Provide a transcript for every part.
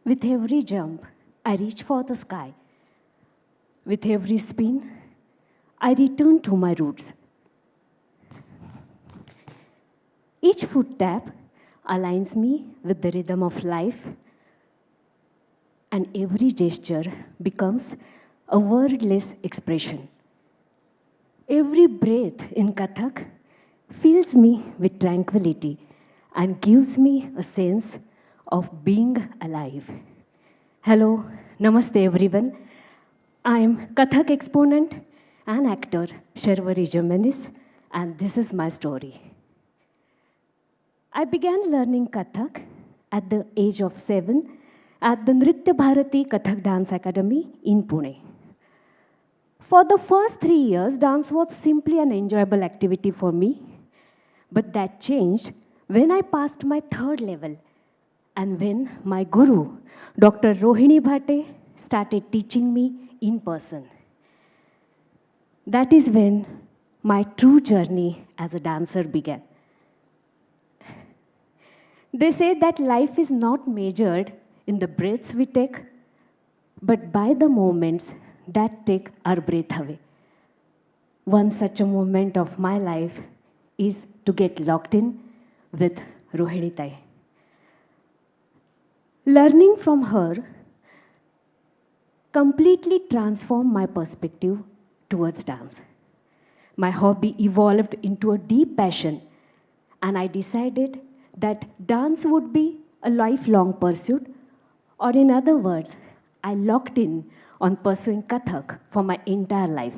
With every jump, I reach for the sky. With every spin, I return to my roots. Each foot tap aligns me with the rhythm of life, and every gesture becomes a wordless expression. Every breath in Kathak fills me with tranquility and gives me a sense of being alive. Hello, namaste everyone. I'm Kathak exponent and actor Sharvari Jamenis, and this is my story. I began learning Kathak at the age of 7 at the Nritya Bharati Kathak Dance Academy in Pune. For the first 3 years, dance was simply an enjoyable activity for me, but that changed when I passed my 3rd level and when my guru, Dr. Rohini Bhate, started teaching me in person. That is when my true journey as a dancer began. They say that life is not measured in the breaths we take, but by the moments that take our breath away. One such a moment of my life is to get locked in with Rohini Tai. Learning from her completely transformed my perspective towards dance. My hobby evolved into a deep passion, and I decided that dance would be a lifelong pursuit, or in other words, I locked in on pursuing Kathak for my entire life.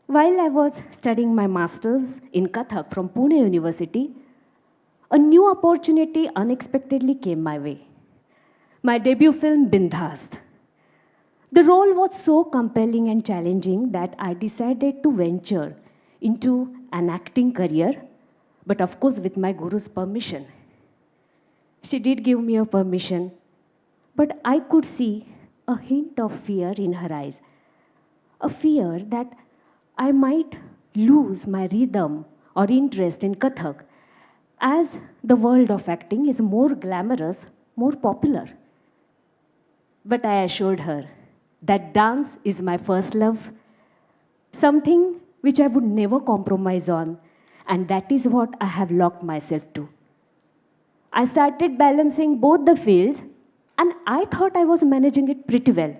While I was studying my master's in Kathak from Pune University, a new opportunity unexpectedly came my way. My debut film, Bindhaast. The role was so compelling and challenging that I decided to venture into an acting career, but of course with my guru's permission. She did give me a permission, but I could see a hint of fear in her eyes. A fear that I might lose my rhythm or interest in Kathak, as the world of acting is more glamorous, more popular. But I assured her that dance is my first love, something which I would never compromise on, and that is what I have locked myself to. I started balancing both the fields, and I thought I was managing it pretty well.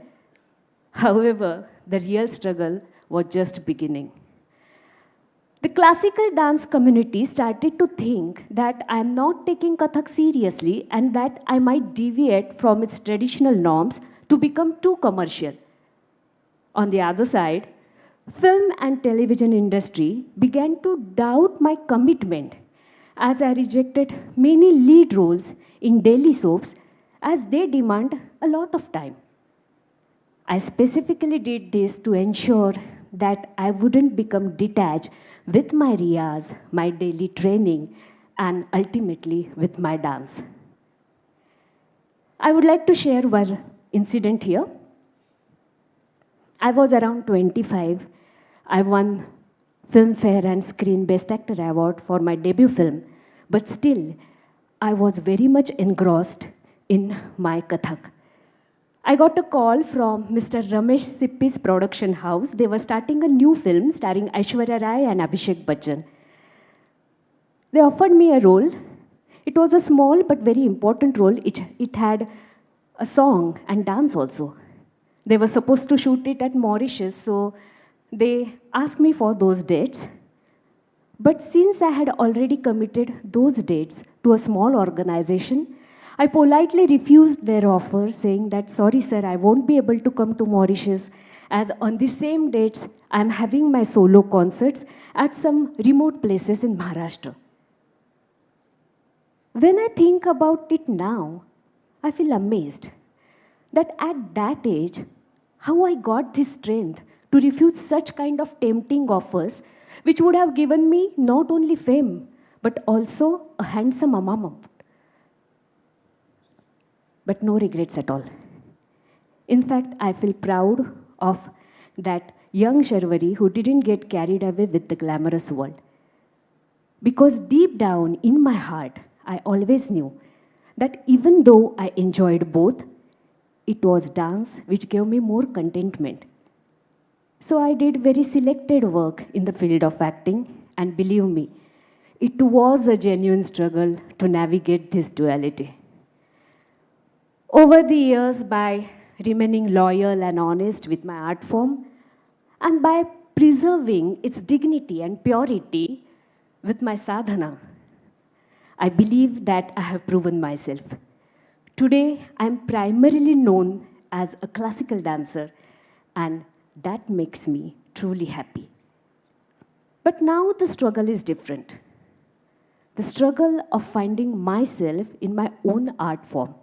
However, the real struggle was just beginning. The classical dance community started to think that I am not taking Kathak seriously and that I might deviate from its traditional norms to become too commercial. On the other side, film and television industry began to doubt my commitment as I rejected many lead roles in daily soaps as they demand a lot of time. I specifically did this to ensure that I wouldn't become detached with my riyaz, my daily training, and ultimately with my dance. I would like to share one incident here. I was around 25. I won Filmfare and Screen Best Actor Award for my debut film, but still, I was very much engrossed in my Kathak. I got a call from Mr. Ramesh Sippi's production house. They were starting a new film starring Aishwarya Rai and Abhishek Bachchan. They offered me a role. It was a small but very important role. It had a song and dance also. They were supposed to shoot it at Mauritius, so they asked me for those dates. But since I had already committed those dates to a small organization, I politely refused their offer, saying that, sorry sir, I won't be able to come to Mauritius, as on the same dates, I'm having my solo concerts at some remote places in Maharashtra. When I think about it now, I feel amazed that at that age, how I got this strength to refuse such kind of tempting offers, which would have given me not only fame, but also a handsome amount. But no regrets at all. In fact, I feel proud of that young Sharvari who didn't get carried away with the glamorous world. Because deep down in my heart, I always knew that even though I enjoyed both, it was dance which gave me more contentment. So I did very selected work in the field of acting, and believe me, it was a genuine struggle to navigate this duality. Over the years, by remaining loyal and honest with my art form, and by preserving its dignity and purity with my sadhana, I believe that I have proven myself. Today, I am primarily known as a classical dancer, and that makes me truly happy. But now the struggle is different. The struggle of finding myself in my own art form.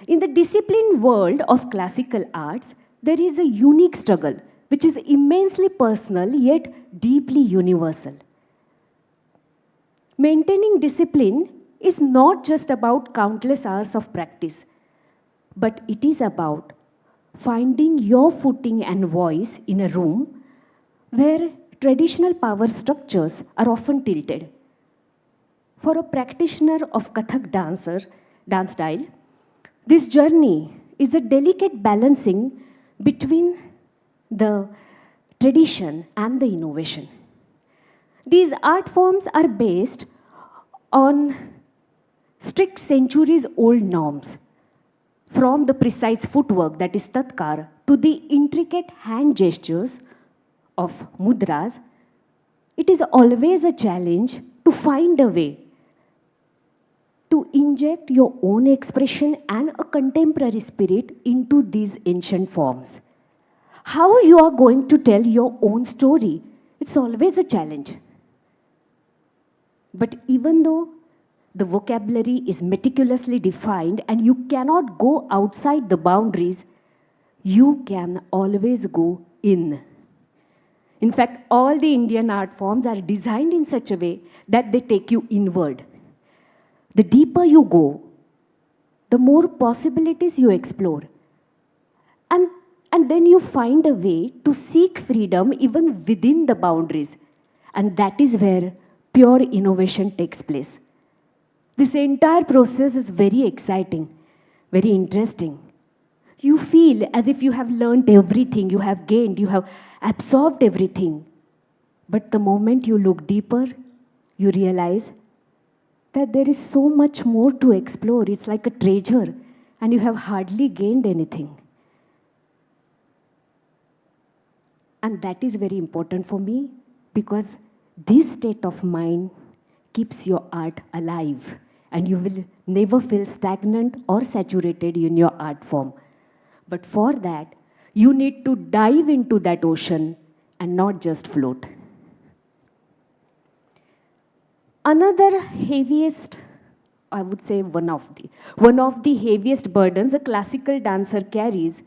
In the disciplined world of classical arts, there is a unique struggle which is immensely personal yet deeply universal. Maintaining discipline is not just about countless hours of practice, but it is about finding your footing and voice in a room where traditional power structures are often tilted. For a practitioner of Kathak dance style, this journey is a delicate balancing between the tradition and the innovation. These art forms are based on strict centuries-old norms, from the precise footwork, that is tatkar, to the intricate hand gestures of mudras. It is always a challenge to find a way to inject your own expression and a contemporary spirit into these ancient forms. How you are going to tell your own story, it's always a challenge. But even though the vocabulary is meticulously defined and you cannot go outside the boundaries, you can always go in. In fact, all the Indian art forms are designed in such a way that they take you inward. The deeper you go, the more possibilities you explore. And then you find a way to seek freedom even within the boundaries. And that is where pure innovation takes place. This entire process is very exciting, very interesting. You feel as if you have learned everything, you have gained, you have absorbed everything. But the moment you look deeper, you realize that there is so much more to explore. It's like a treasure, and you have hardly gained anything. And that is very important for me, because this state of mind keeps your art alive, and you will never feel stagnant or saturated in your art form. But for that, you need to dive into that ocean and not just float. Another heaviest, I would say one of the heaviest burdens a classical dancer carries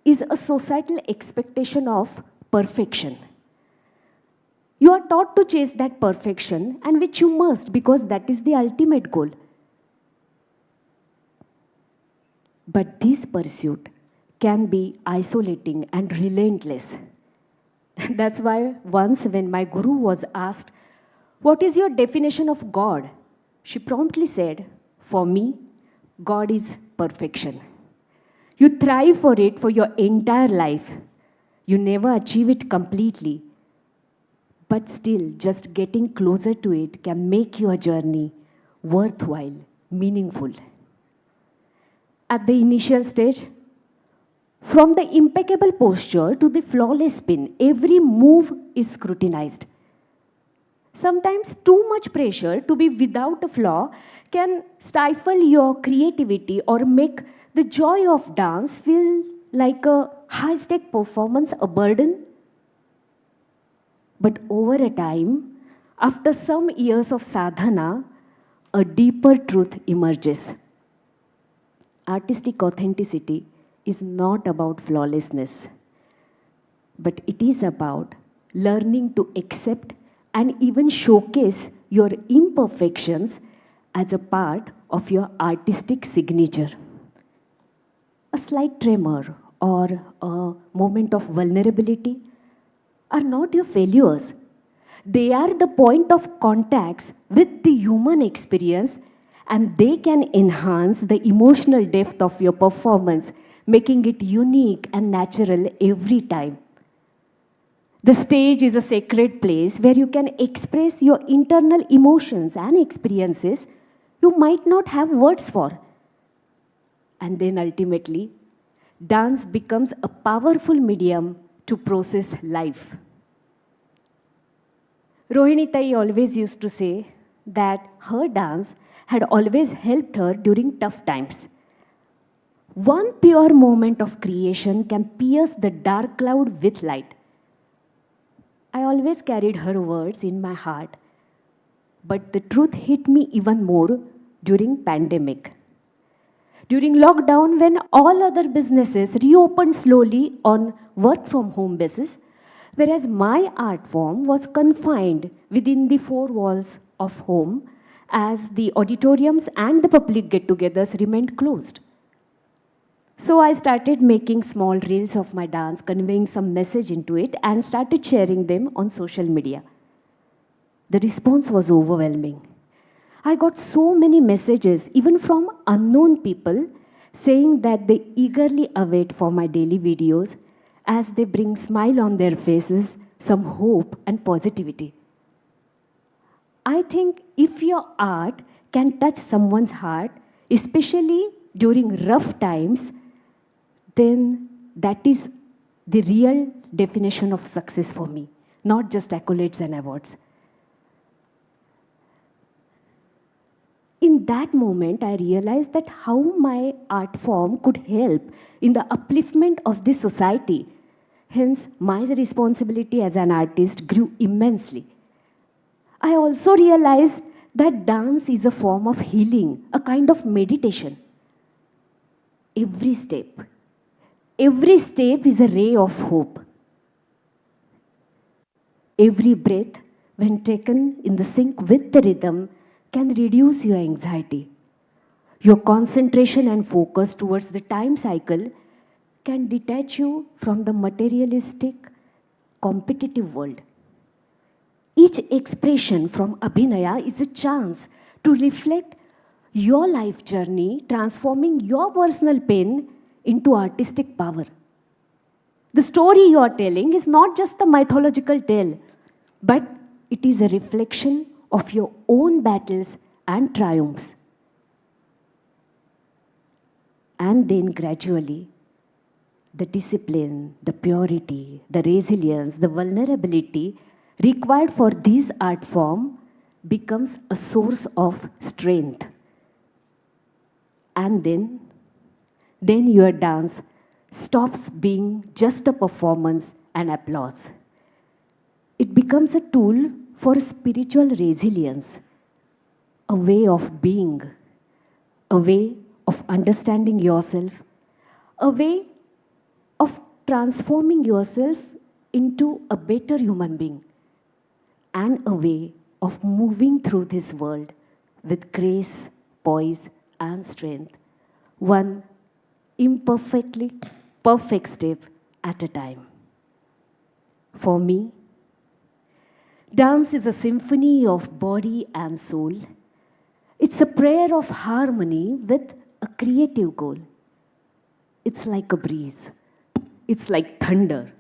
is a societal expectation of perfection. You are taught to chase that perfection, and which you must, because that is the ultimate goal. But this pursuit can be isolating and relentless. That's why once when my guru was asked, "What is your definition of God?" she promptly said, "For me, God is perfection. You thrive for it for your entire life. You never achieve it completely. But still, just getting closer to it can make your journey worthwhile, meaningful." At the initial stage, from the impeccable posture to the flawless spin, every move is scrutinized. Sometimes too much pressure to be without a flaw can stifle your creativity or make the joy of dance feel like a high-stake performance, a burden. But over a time, after some years of sadhana, a deeper truth emerges. Artistic authenticity is not about flawlessness, but it is about learning to accept and even showcase your imperfections as a part of your artistic signature. A slight tremor or a moment of vulnerability are not your failures. They are the point of contacts with the human experience, and they can enhance the emotional depth of your performance, making it unique and natural every time. The stage is a sacred place where you can express your internal emotions and experiences you might not have words for. And then ultimately, dance becomes a powerful medium to process life. Rohini Tai always used to say that her dance had always helped her during tough times. One pure moment of creation can pierce the dark cloud with light. I always carried her words in my heart, but the truth hit me even more during pandemic. During lockdown, when all other businesses reopened slowly on work from home basis, whereas my art form was confined within the four walls of home as the auditoriums and the public get-togethers remained closed. So I started making small reels of my dance, conveying some message into it, and started sharing them on social media. The response was overwhelming. I got so many messages, even from unknown people, saying that they eagerly await for my daily videos as they bring smile on their faces, some hope and positivity. I think if your art can touch someone's heart, especially during rough times, then that is the real definition of success for me, not just accolades and awards. In that moment, I realized that how my art form could help in the upliftment of this society. Hence, my responsibility as an artist grew immensely. I also realized that dance is a form of healing, a kind of meditation. Every step is a ray of hope. Every breath, when taken in the sync with the rhythm, can reduce your anxiety. Your concentration and focus towards the time cycle can detach you from the materialistic, competitive world. Each expression from Abhinaya is a chance to reflect your life journey, transforming your personal pain into artistic power. The story you are telling is not just a mythological tale, but it is a reflection of your own battles and triumphs. And then gradually, the discipline, the purity, the resilience, the vulnerability required for this art form becomes a source of strength. And then your dance stops being just a performance and applause. It becomes a tool for spiritual resilience, a way of being, a way of understanding yourself, a way of transforming yourself into a better human being, and a way of moving through this world with grace, poise, and strength, one imperfectly perfect step at a time. For me, dance is a symphony of body and soul. It's a prayer of harmony with a creative goal. It's like a breeze. It's like thunder.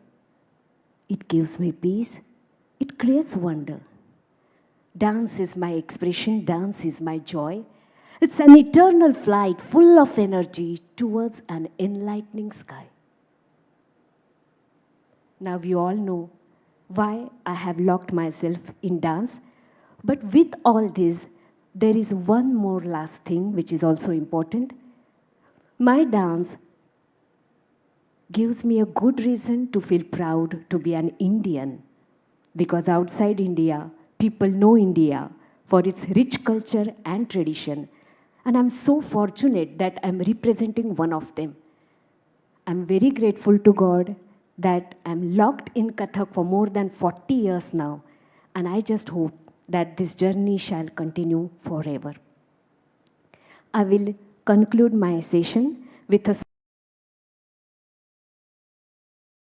It gives me peace. It creates wonder. Dance is my expression. Dance is my joy. It's an eternal flight full of energy towards an enlightening sky. Now you all know why I have locked myself in dance. But with all this, there is one more last thing which is also important. My dance gives me a good reason to feel proud to be an Indian, because outside India, people know India for its rich culture and tradition. And I'm so fortunate that I'm representing one of them. I'm very grateful to God that I'm locked in Kathak for more than 40 years now. And I just hope that this journey shall continue forever. I will conclude my session with a